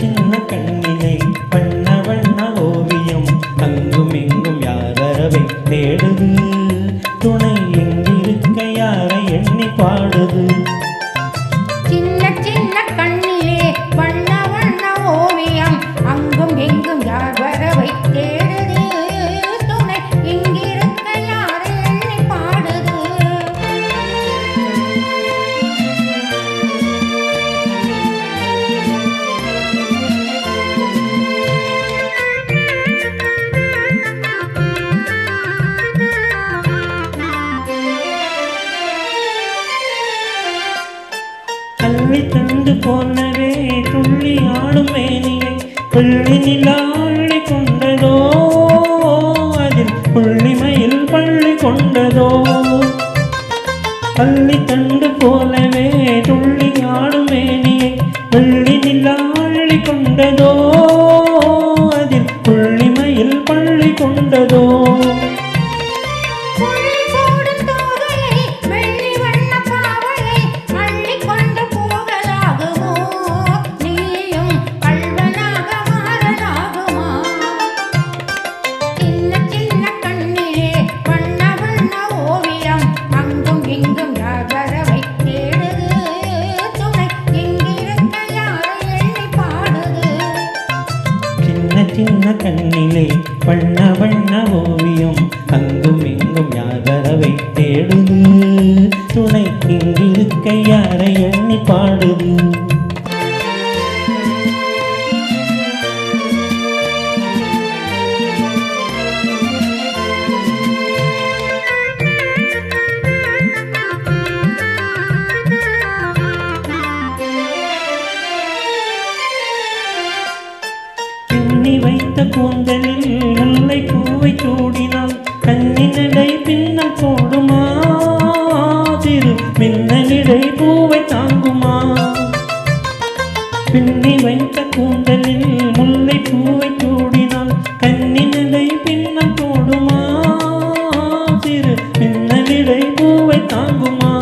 சின்ன கண்ணிலே வண்ண வண்ண ஓவியம் அங்கும் இங்கும் யார் வரவை தேடுது துணை எங்கிருக்க யாரை எண்ணி பாடுது சின்ன சின்ன கண்ணிலே வண்ண வண்ண ஓவியம் அங்கும் எங்கும் யார் வரவை தேடுது துணை இங்கிருக்க யாரை எண்ணி பாடுது அள்ளி தந்து போனவே துள்ளி ஆடும் மேனியை புள்ளி நிலாள்ளி கொண்டதோ அதில் புள்ளிமையில் பள்ளி கொண்டதோ அள்ளி தந்து போலவே துள்ளி ஆடும் மேனியை புள்ளி நிலாள்ளி கொண்டதோ அதில் புள்ளிமையில் பள்ளி கொண்டதோ சின்ன கண்ணிலே வண்ண வண்ண ஓவியம் அங்கும் இங்கும் யார் வரவை தேடுது துணை இங்கிருக்க யாரை எண்ணி பாடுது வைத்த கூந்தலில் முல்லை பூவை சூடினால் கண்ணினடை பின்னல் போடுமா திரு மின்னலிடை பூவை தாங்குமா பின்னி வைத்த கூந்தலில் முல்லை பூவை சூடினால் கண்ணினடை பின்னல் போடுமா திரு மின்னலிடை பூவை தாங்குமா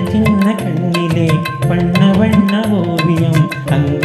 சின்ன கண்ணிலே வண்ண வண்ண ஓவியம் அங்கு